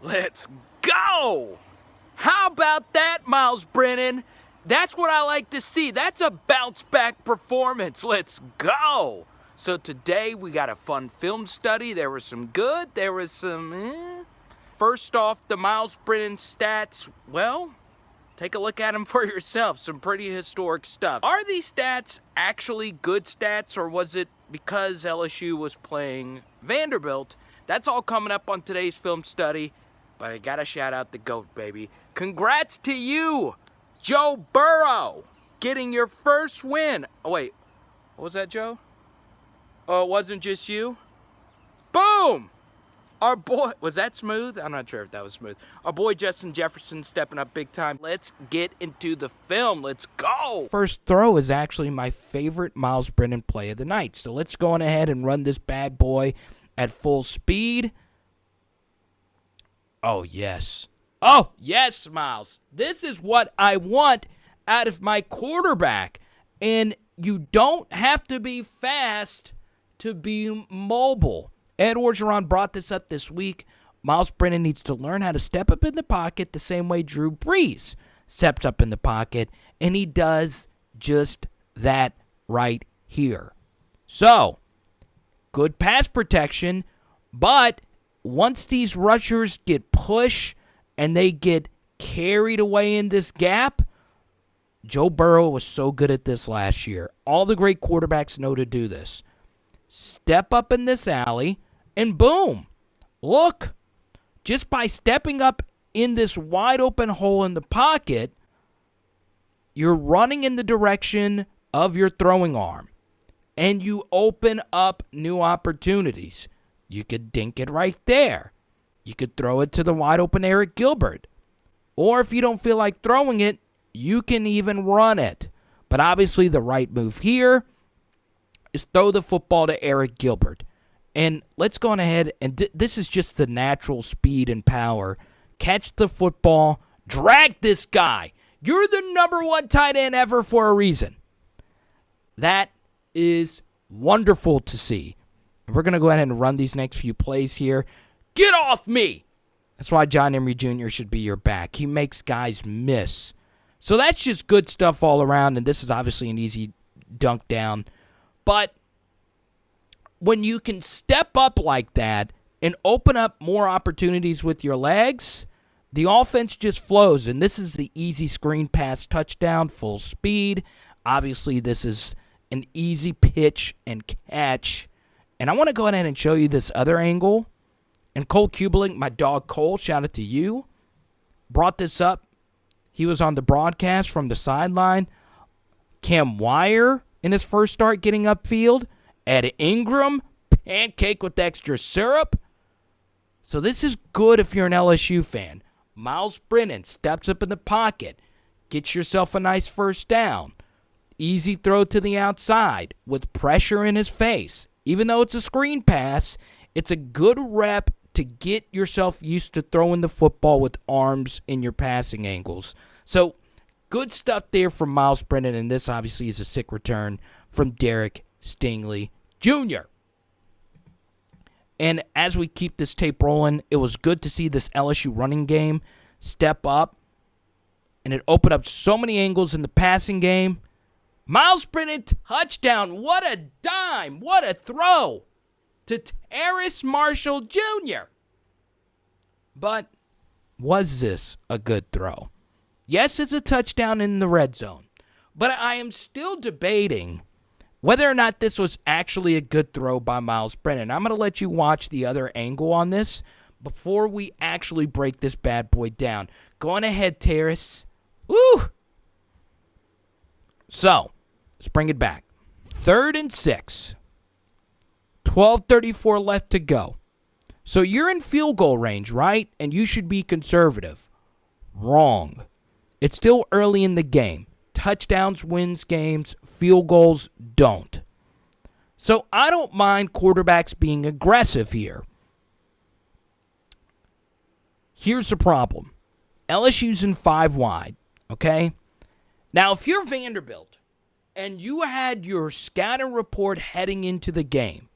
Let's go! How about that, Myles Brennan? That's what I like to see. That's a bounce-back performance. Let's go! So today we got a fun film study. There was some good, there was some First off, the Myles Brennan stats, well, take a look at them for yourself. Some pretty historic stuff. Are these stats actually good stats, or was it because LSU was playing Vanderbilt? That's all coming up on today's film study. But I gotta shout out the GOAT, baby. Congrats to you, Joe Burrow, getting your first win. Oh, wait. What was that, Joe? Oh, it wasn't just you? Boom! Our boy, was that smooth? I'm not sure if that was smooth. Our boy Justin Jefferson stepping up big time. Let's get into the film. Let's go! First throw is actually my favorite Myles Brennan play of the night. So let's go on ahead and run this bad boy at full speed. Oh, yes. Oh, yes, Myles. This is what I want out of my quarterback. And you don't have to be fast to be mobile. Ed Orgeron brought this up this week. Myles Brennan needs to learn how to step up in the pocket the same way Drew Brees steps up in the pocket. And he does just that right here. So, good pass protection, but once these rushers get pushed and they get carried away in this gap, Joe Burrow was so good at this last year. All the great quarterbacks know to do this. Step up in this alley, and boom. Look, just by stepping up in this wide open hole in the pocket, you're running in the direction of your throwing arm, and you open up new opportunities. You could dink it right there. You could throw it to the wide open Eric Gilbert. Or if you don't feel like throwing it, you can even run it. But obviously the right move here is throw the football to Eric Gilbert. And let's go on ahead, and this is just the natural speed and power. Catch the football, drag this guy. You're the number one tight end ever for a reason. That is wonderful to see. We're going to go ahead and run these next few plays here. Get off me! That's why John Emery Jr. should be your back. He makes guys miss. So that's just good stuff all around, and this is obviously an easy dunk down. But when you can step up like that and open up more opportunities with your legs, the offense just flows. And this is the easy screen pass touchdown, full speed. Obviously, this is an easy pitch and catch. And I want to go ahead and show you this other angle. And Cole Kubelink, my dog Cole, shout out to you, brought this up. He was on the broadcast from the sideline. Cam Wire in his first start getting upfield. Ed Ingram, pancake with extra syrup. So this is good if you're an LSU fan. Myles Brennan steps up in the pocket. Gets yourself a nice first down. Easy throw to the outside with pressure in his face. Even though it's a screen pass, it's a good rep to get yourself used to throwing the football with arms in your passing angles. So, good stuff there from Myles Brennan, and this obviously is a sick return from Derek Stingley Jr. And as we keep this tape rolling, it was good to see this LSU running game step up, and it opened up so many angles in the passing game. Myles Brennan, touchdown. What a dime. What a throw to Terrace Marshall Jr. But was this a good throw? Yes, it's a touchdown in the red zone. But I am still debating whether or not this was actually a good throw by Myles Brennan. I'm going to let you watch the other angle on this before we actually break this bad boy down. Go on ahead, Terrace. Woo! So, let's bring it back. 3rd and 6. 12:34 left to go. So you're in field goal range, right? And you should be conservative. Wrong. It's still early in the game. Touchdowns wins games. Field goals don't. So I don't mind quarterbacks being aggressive here. Here's the problem. LSU's in 5 wide, okay? Now, if you're Vanderbilt and you had your scouting report heading into the game,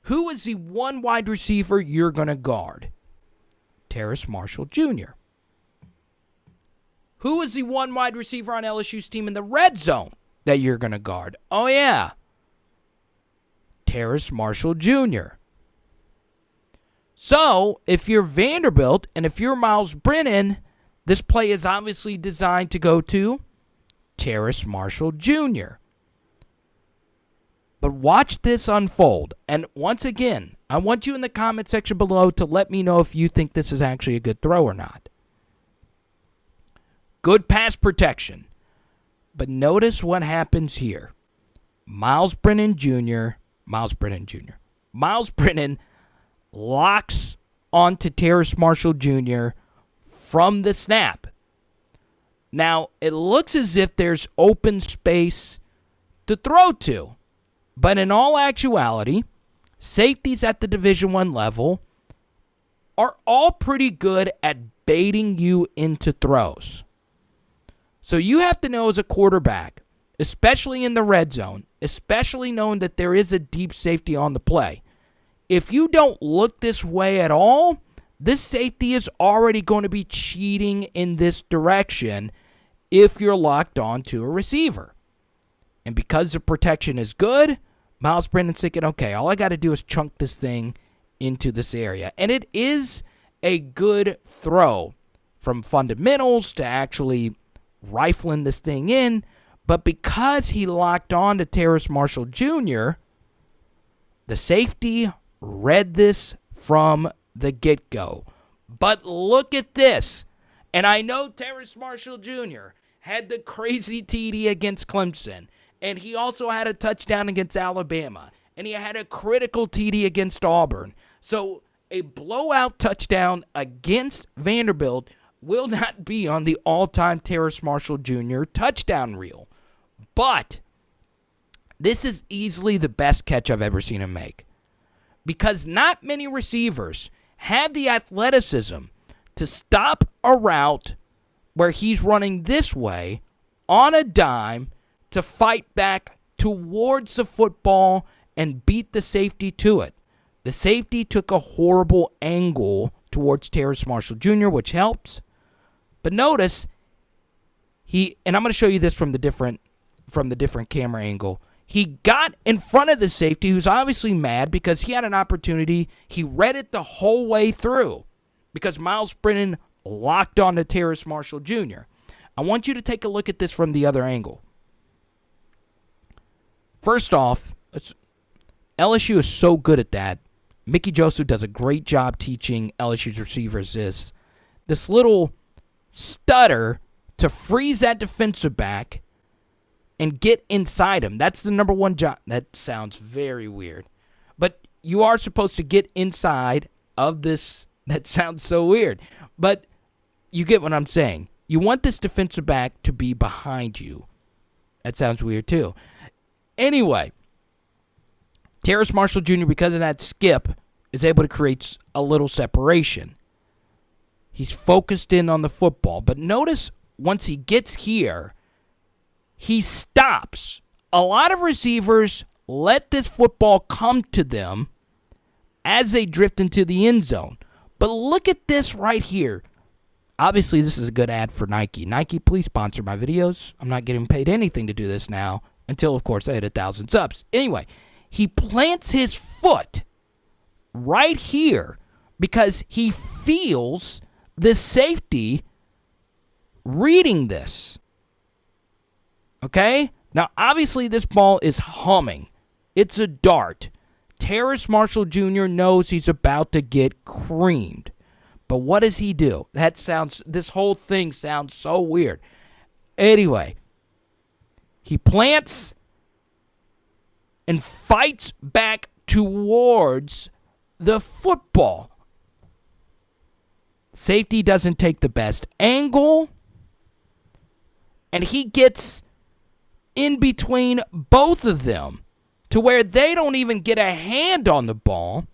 who is the one wide receiver you're going to guard? Terrace Marshall Jr. Who is the one wide receiver on LSU's team in the red zone that you're going to guard? Oh, yeah. Terrace Marshall Jr. So, if you're Vanderbilt and if you're Myles Brennan, this play is obviously designed to go to Terrace Marshall Jr. But watch this unfold. And once again, I want you in the comment section below to let me know if you think this is actually a good throw or not. Good pass protection. But notice what happens here. Myles Brennan locks onto Terrace Marshall Jr. from the snap. Now, it looks as if there's open space to throw to. But in all actuality, safeties at the Division I level are all pretty good at baiting you into throws. So you have to know as a quarterback, especially in the red zone, especially knowing that there is a deep safety on the play. If you don't look this way at all, this safety is already going to be cheating in this direction if you're locked on to a receiver. And because the protection is good, Myles Brennan's thinking, okay, all I got to do is chunk this thing into this area. And it is a good throw from fundamentals to actually rifling this thing in. But because he locked on to Terrace Marshall Jr., the safety read this from the get-go. But look at this. And I know Terrace Marshall Jr. had the crazy TD against Clemson. And he also had a touchdown against Alabama. And he had a critical TD against Auburn. So a blowout touchdown against Vanderbilt will not be on the all-time Terrace Marshall Jr. touchdown reel. But this is easily the best catch I've ever seen him make. Because not many receivers have the athleticism to stop a route where he's running this way on a dime to fight back towards the football and beat the safety to it. The safety took a horrible angle towards Terrace Marshall Jr., which helps. But notice, and I'm going to show you this from the different camera angle. He got in front of the safety, who's obviously mad because he had an opportunity. He read it the whole way through because Myles Brennan locked on to Terrace Marshall Jr. I want you to take a look at this from the other angle. First off, LSU is so good at that. Mickey Joseph does a great job teaching LSU's receivers this little stutter to freeze that defensive back and get inside him. That's the number one job. That sounds very weird. But you are supposed to get inside of this. That sounds so weird. But you get what I'm saying. You want this defensive back to be behind you. That sounds weird too. Anyway, Terrace Marshall Jr., because of that skip, is able to create a little separation. He's focused in on the football. But notice once he gets here, he stops. A lot of receivers let this football come to them as they drift into the end zone. But look at this right here. Obviously, this is a good ad for Nike. Nike, please sponsor my videos. I'm not getting paid anything to do this now until, of course, I hit 1,000 subs. Anyway, he plants his foot right here because he feels the safety reading this. Okay? Now, obviously, this ball is humming. It's a dart. Terrace Marshall Jr. knows he's about to get creamed. But what does he do? This whole thing sounds so weird. Anyway, he plants and fights back towards the football. Safety doesn't take the best angle, and he gets in between both of them to where they don't even get a hand on the ball.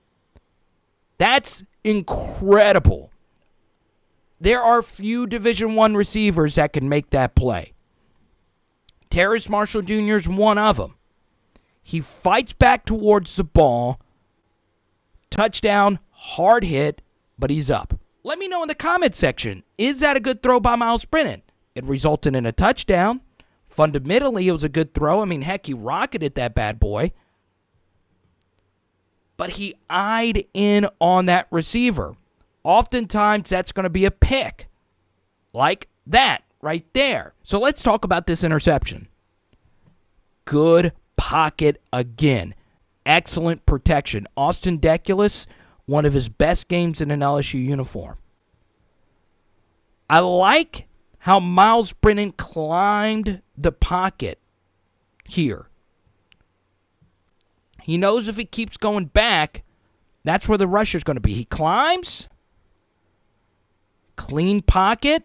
That's incredible. There are few Division I receivers that can make that play. Terrace Marshall Jr. is one of them. He fights back towards the ball. Touchdown, hard hit, but he's up. Let me know in the comment section. Is that a good throw by Myles Brennan? It resulted in a touchdown. Fundamentally, it was a good throw. I mean, heck, he rocketed that bad boy. But he eyed in on that receiver. Oftentimes, that's going to be a pick. Like that right there. So let's talk about this interception. Good pocket again. Excellent protection. Austin Deculus, one of his best games in an LSU uniform. I like how Myles Brennan climbed the pocket here. He knows if he keeps going back, that's where the rusher's going to be. He climbs. Clean pocket.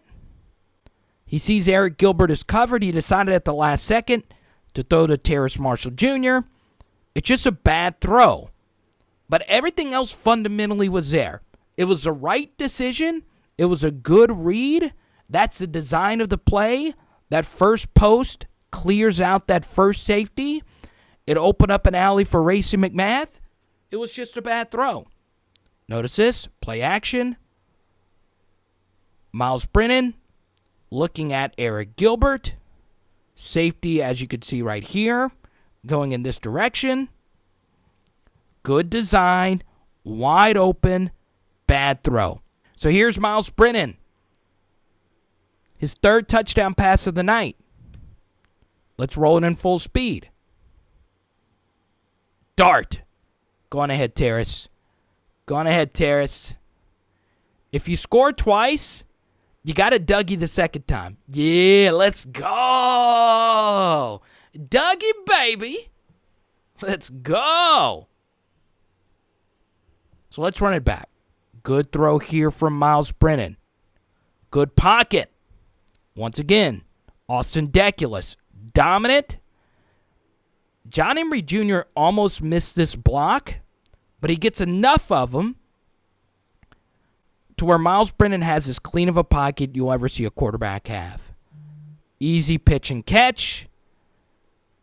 He sees Eric Gilbert is covered. He decided at the last second to throw to Terrace Marshall Jr. It's just a bad throw. But everything else fundamentally was there. It was the right decision. It was a good read. That's the design of the play. That first post clears out that first safety. It opened up an alley for Racey McMath. It was just a bad throw. Notice this. Play action. Myles Brennan looking at Eric Gilbert. Safety, as you can see right here, going in this direction. Good design. Wide open. Bad throw. So here's Myles Brennan. His third touchdown pass of the night. Let's roll it in full speed. Dart. Go on ahead, Terrace. Go on ahead, Terrace. If you score twice, you got a Dougie the second time. Yeah, let's go. Dougie, baby. Let's go. So let's run it back. Good throw here from Myles Brennan. Good pocket. Once again, Austin Deculus. Dominant. John Emery Jr. almost missed this block, but he gets enough of them to where Myles Brennan has as clean of a pocket you'll ever see a quarterback have. Easy pitch and catch.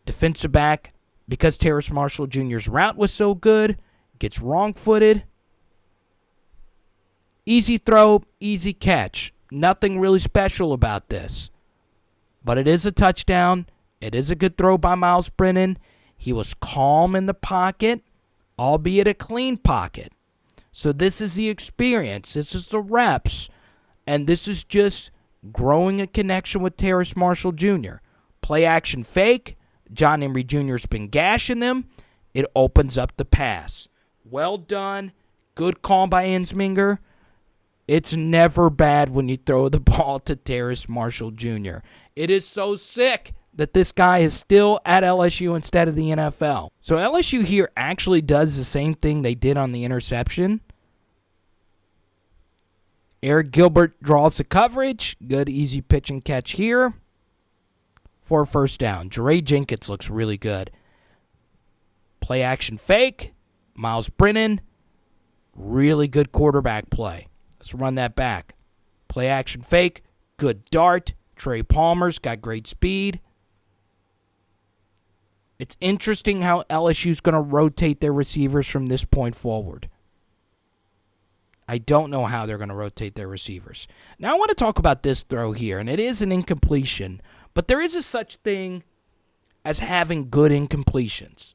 Defensive back, because Terrace Marshall Jr.'s route was so good, gets wrong-footed. Easy throw, easy catch. Nothing really special about this. But it is a touchdown. It is a good throw by Myles Brennan. He was calm in the pocket, albeit a clean pocket. So this is the experience. This is the reps. And this is just growing a connection with Terrace Marshall Jr. Play action fake. John Emery Jr. has been gashing them. It opens up the pass. Well done. Good call by Ensminger. It's never bad when you throw the ball to Terrace Marshall Jr. It is so sick that this guy is still at LSU instead of the NFL. So LSU here actually does the same thing they did on the interception. Eric Gilbert draws the coverage. Good easy pitch and catch here for a first down. Jeray Jenkins looks really good. Play action fake. Myles Brennan. Really good quarterback play. Let's run that back. Play action fake. Good dart. Trey Palmer's got great speed. It's interesting how LSU's going to rotate their receivers from this point forward. I don't know how they're going to rotate their receivers. Now I want to talk about this throw here, and it is an incompletion, but there is a such thing as having good incompletions.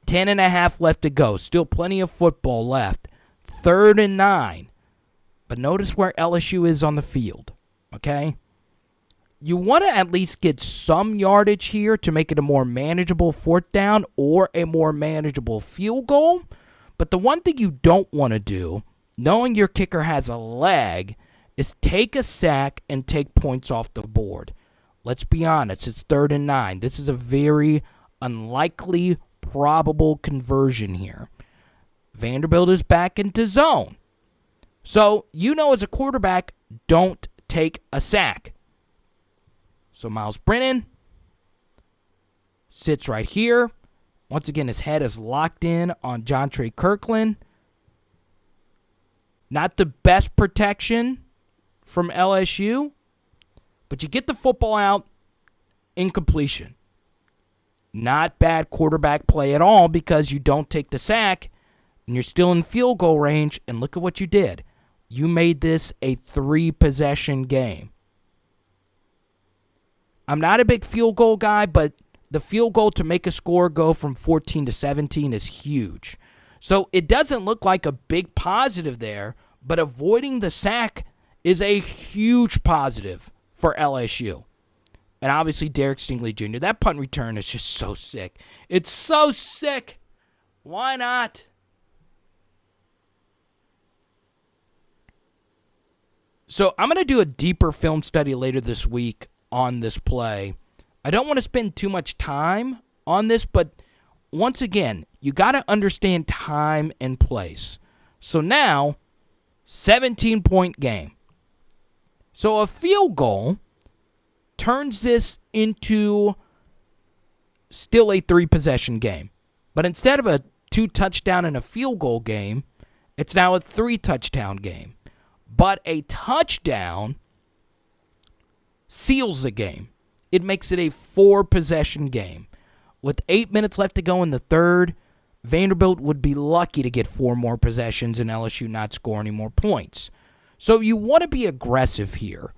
10.5 left to go. Still plenty of football left. 3rd and 9. But notice where LSU is on the field. Okay? You want to at least get some yardage here to make it a more manageable 4th down or a more manageable field goal. But the one thing you don't want to do, knowing your kicker has a leg, is take a sack and take points off the board. Let's be honest, it's 3rd and 9. This is a very unlikely, probable conversion here. Vanderbilt is back into zone. So, you know as a quarterback, don't take a sack. So Myles Brennan sits right here. Once again, his head is locked in on Jontre Kirkland. Not the best protection from LSU, but you get the football out, incompletion. Not bad quarterback play at all because you don't take the sack and you're still in field goal range, and look at what you did. you made this a 3-possession game. I'm not a big field goal guy, but the field goal to make a score go from 14 to 17 is huge. So it doesn't look like a big positive there, but avoiding the sack is a huge positive for LSU. And obviously Derek Stingley Jr., that punt return is just so sick. It's so sick. Why not? So I'm going to do a deeper film study later this week on this play. I don't want to spend too much time on this, but once again, you got to understand time and place. So now, 17-point game. So a field goal turns this into still a 3-possession game. But instead of a 2-touchdown and a field goal game, it's now a 3-touchdown game. But a touchdown seals the game. It makes it a 4-possession game. With 8 minutes left to go in the third, Vanderbilt would be lucky to get 4 more possessions and LSU not score any more points. So you want to be aggressive here.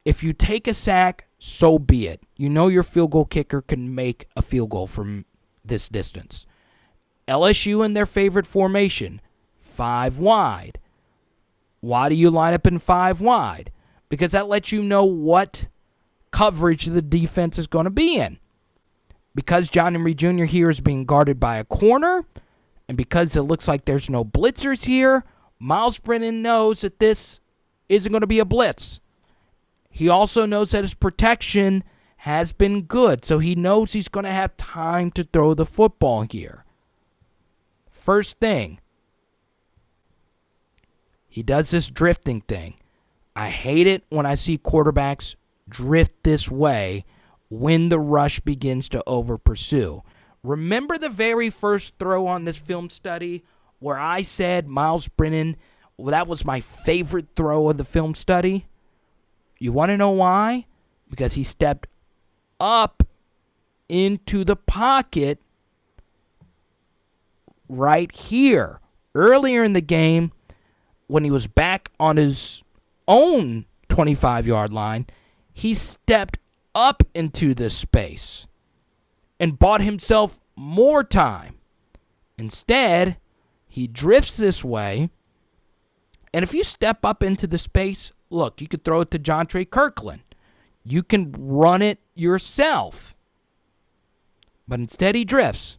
If you take a sack, so be it. You know your field goal kicker can make a field goal from this distance. LSU in their favorite formation, 5 wide. Why do you line up in 5 wide? Because that lets you know what coverage the defense is going to be in. Because John Emery Jr. here is being guarded by a corner, and because it looks like there's no blitzers here, Myles Brennan knows that this isn't going to be a blitz. He also knows that his protection has been good, so he knows he's going to have time to throw the football here. First thing, he does this drifting thing. I hate it when I see quarterbacks drift this way when the rush begins to over-pursue. Remember the very first throw on this film study where I said Myles Brennan, well, that was my favorite throw of the film study? You want to know why? Because he stepped up into the pocket right here. Earlier in the game, when he was back on his own 25-yard line, he stepped up into this space and bought himself more time. Instead, he drifts this way, and if you step up into the space, look, you could throw it to Jontre Kirkland. You can run it yourself. But instead he drifts.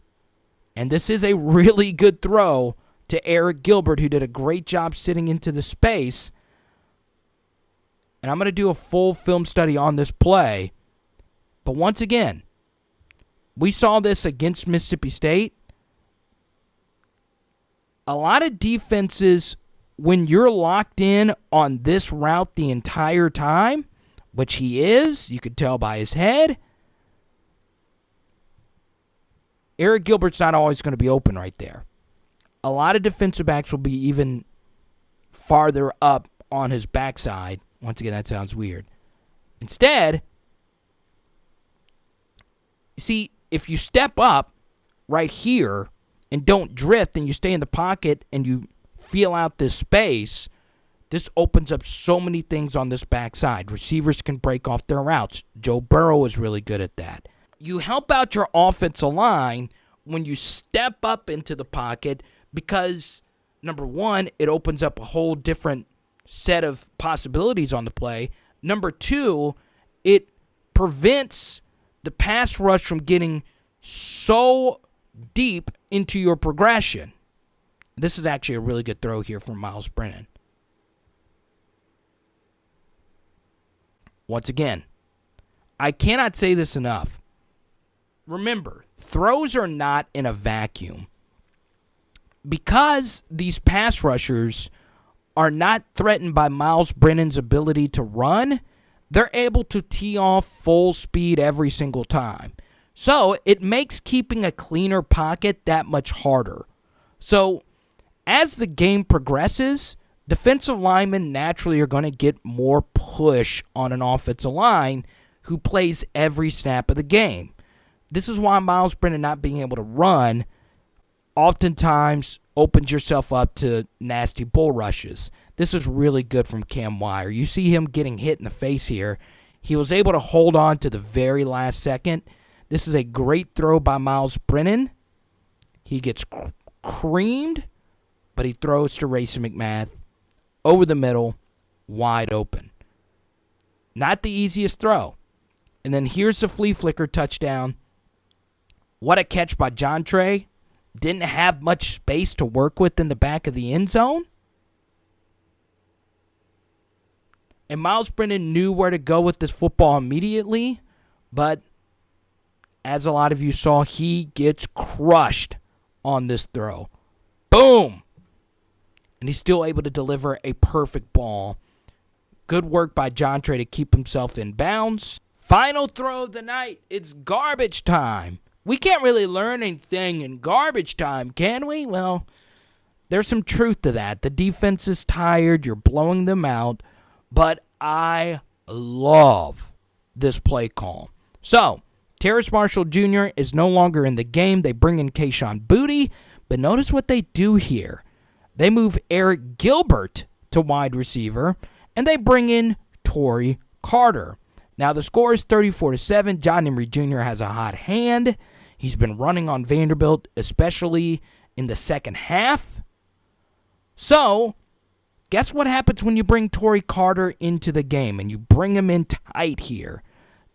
And this is a really good throw to Eric Gilbert, who did a great job sitting into the space. And I'm going to do a full film study on this play. But once again, we saw this against Mississippi State. A lot of defenses, when you're locked in on this route the entire time, which he is, you could tell by his head, Eric Gilbert's not always going to be open right there. A lot of defensive backs will be even farther up on his backside. Once again, that sounds weird. Instead, see, if you step up right here and don't drift and you stay in the pocket and you feel out this space, this opens up so many things on this backside. Receivers can break off their routes. Joe Burrow is really good at that. You help out your offensive line when you step up into the pocket because, number one, it opens up a whole different set of possibilities on the play. Number two, it prevents the pass rush from getting so deep into your progression. This is actually a really good throw here from Myles Brennan. Once again, I cannot say this enough. Remember, throws are not in a vacuum. Because these pass rushers are not threatened by Myles Brennan's ability to run, they're able to tee off full speed every single time. So it makes keeping a cleaner pocket that much harder. So as the game progresses, defensive linemen naturally are going to get more push on an offensive line who plays every snap of the game. This is why Myles Brennan not being able to run oftentimes opens yourself up to nasty bull rushes. This is really good from Cam Wire. You see him getting hit in the face here. He was able to hold on to the very last second. This is a great throw by Myles Brennan. He gets creamed, but he throws to Racey McMath over the middle, wide open. Not the easiest throw. And then here's the flea flicker touchdown. What a catch by John Trey. Didn't have much space to work with in the back of the end zone. And Myles Brennan knew where to go with this football immediately. But as a lot of you saw, he gets crushed on this throw. Boom! And he's still able to deliver a perfect ball. Good work by John Trey to keep himself in bounds. Final throw of the night. It's garbage time. We can't really learn anything in garbage time, can we? Well, there's some truth to that. The defense is tired. You're blowing them out. But I love this play call. So, Terrace Marshall Jr. is no longer in the game. They bring in Kayshon Boutte. But notice what they do here. They move Eric Gilbert to wide receiver. And they bring in Torrey Carter. Now, the score is 34-7. John Emery Jr. has a hot hand. He's been running on Vanderbilt, especially in the second half. So, guess what happens when you bring Torrey Carter into the game and you bring him in tight here?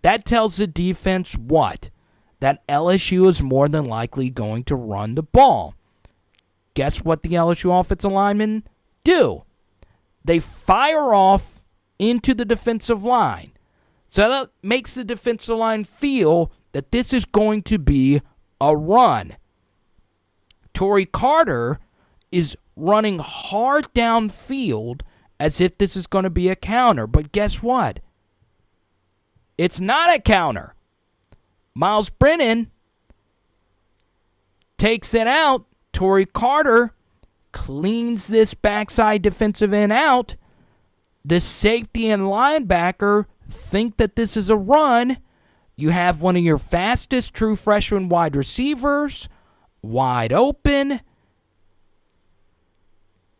That tells the defense what? That LSU is more than likely going to run the ball. Guess what the LSU offensive linemen do? They fire off into the defensive line. So that makes the defensive line feel that this is going to be a run. Torrey Carter is running hard downfield as if this is going to be a counter. But guess what? It's not a counter. Myles Brennan takes it out. Torrey Carter cleans this backside defensive end out. The safety and linebacker think that this is a run. You have one of your fastest true freshman wide receivers wide open.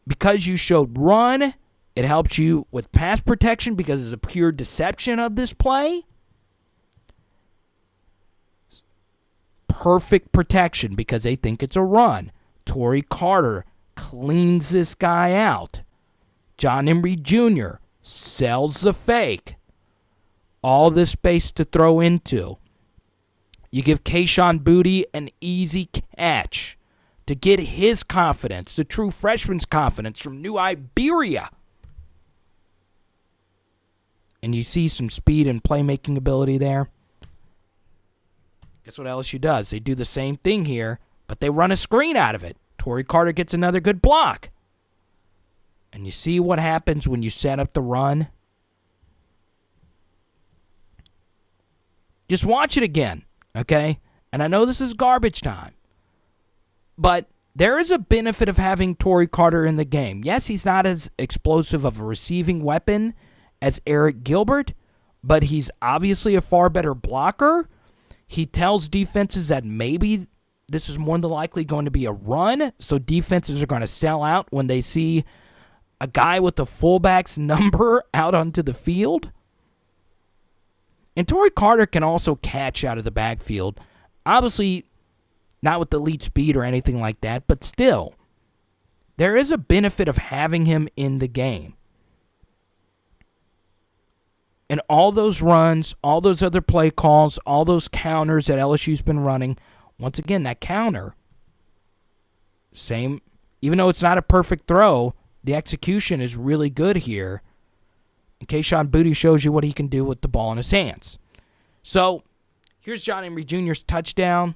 Because you showed run, it helps you with pass protection because of the pure deception of this play. Perfect protection because they think it's a run. Torrey Carter cleans this guy out. John Emery Jr. sells the fake. All this space to throw into. You give Kayshon Boutte an easy catch to get his confidence, the true freshman's confidence from New Iberia. And you see some speed and playmaking ability there. Guess what LSU does? They do the same thing here, but they run a screen out of it. Torrey Carter gets another good block. And you see what happens when you set up the run? Just watch it again, okay? And I know this is garbage time. But there is a benefit of having Torrey Carter in the game. Yes, he's not as explosive of a receiving weapon as Eric Gilbert, but he's obviously a far better blocker. He tells defenses that maybe this is more than likely going to be a run, so defenses are going to sell out when they see a guy with the fullback's number out onto the field. And Torrey Carter can also catch out of the backfield. Obviously, not with elite speed or anything like that, but still, there is a benefit of having him in the game. And all those runs, all those other play calls, all those counters that LSU's been running, once again, that counter, same, even though it's not a perfect throw, the execution is really good here. And Kayshon Boutte shows you what he can do with the ball in his hands. So, here's John Emery Jr.'s touchdown.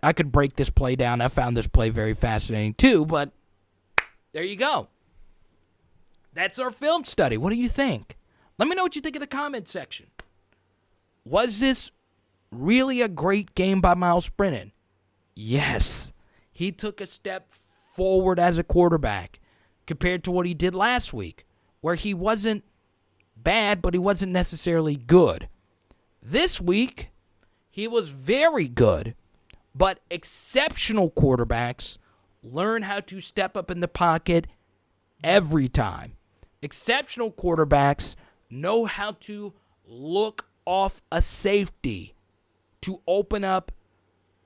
I could break this play down. I found this play very fascinating too, but there you go. That's our film study. What do you think? Let me know what you think in the comment section. Was this really a great game by Myles Brennan? Yes. He took a step forward as a quarterback compared to what he did last week, where he wasn't bad, but he wasn't necessarily good. This week, he was very good, but exceptional quarterbacks learn how to step up in the pocket, every time. Exceptional quarterbacks know how to look off a safety to open up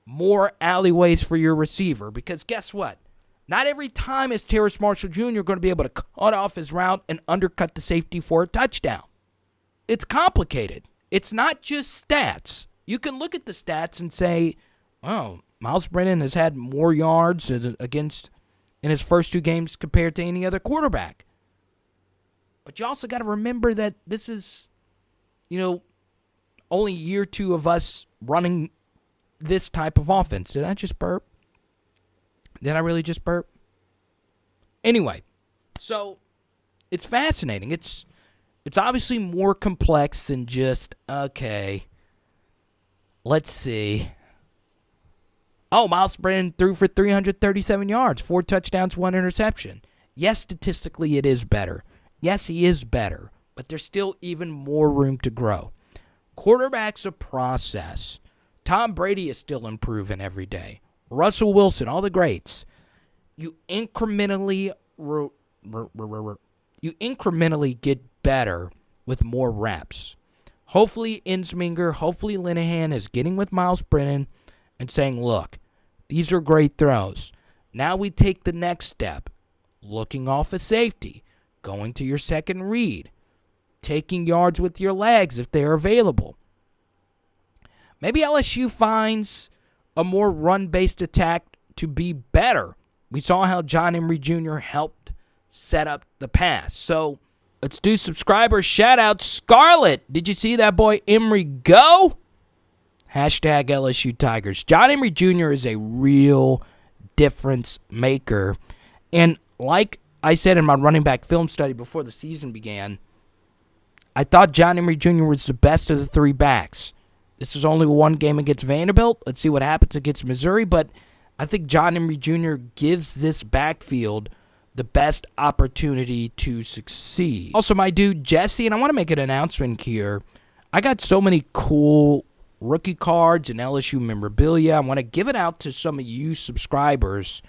more alleyways for your receiver. Because guess what? Not every time is Terrace Marshall Jr. going to be able to cut off his route and undercut the safety for a touchdown. It's complicated. It's not just stats. You can look at the stats and say, oh, Myles Brennan has had more yards against in his first 2 games compared to any other quarterback. But you also got to remember that this is, only year 2 of us running this type of offense. Did I just burp? Did I really just burp? Anyway, so it's fascinating. It's obviously more complex than just, okay, let's see. Oh, Myles Brennan threw for 337 yards, 4 touchdowns, 1 interception. Yes, statistically it is better. Yes, he is better, but there's still even more room to grow. Quarterback's a process. Tom Brady is still improving every day. Russell Wilson, all the greats. You incrementally get better with more reps. Hopefully Insminger, hopefully Linehan is getting with Myles Brennan and saying, look, these are great throws. Now we take the next step, looking off a safety, going to your second read, taking yards with your legs if they're available. Maybe LSU finds a more run-based attack to be better. We saw how John Emery Jr. helped set up the pass. So let's do subscriber shout-out. Scarlett, did you see that boy Emery go? Hashtag LSU Tigers. John Emery Jr. is a real difference maker. And like I said in my running back film study before the season began, I thought John Emery Jr. was the best of the 3 backs. This is only 1 game against Vanderbilt. Let's see what happens against Missouri. But I think John Emery Jr. gives this backfield the best opportunity to succeed. Also, my dude Jesse, and I want to make an announcement here. I got so many cool rookie cards and LSU memorabilia. I want to give it out to some of you subscribers.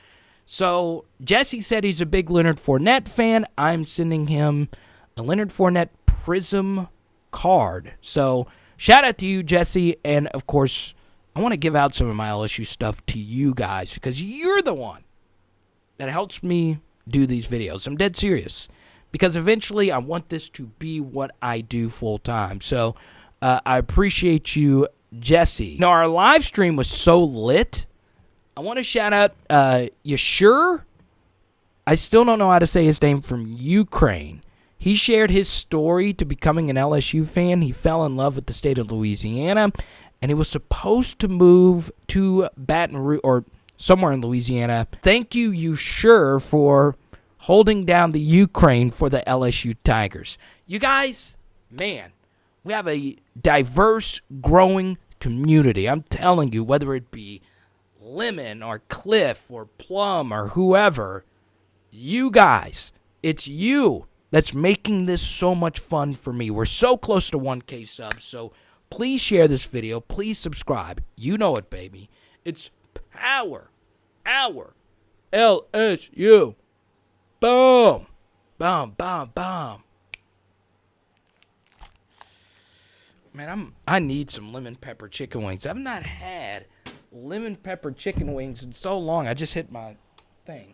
So Jesse said he's a big Leonard Fournette fan. I'm sending him a Leonard Fournette Prism card. So shout out to you, Jesse. And, of course, I want to give out some of my LSU stuff to you guys because you're the one that helps me do these videos. I'm dead serious because eventually I want this to be what I do full time. So I appreciate you, Jesse. Now, our live stream was so lit. I want to shout out Yashur. I still don't know how to say his name, from Ukraine. He shared his story to becoming an LSU fan. He fell in love with the state of Louisiana, and he was supposed to move to Baton Rouge or somewhere in Louisiana. Thank you, Yashur, for holding down the Ukraine for the LSU Tigers. You guys, man, we have a diverse, growing community. I'm telling you, whether it be Lemon or Cliff or Plum or whoever, you guys, it's you that's making this so much fun for me. We're so close to 1K subs, so please share this video. Please subscribe. You know it, baby. It's Hour LSU. Boom. Boom, boom, boom. Man, I need some lemon pepper chicken wings. I've not had lemon pepper chicken wings in so long. I just hit my thing.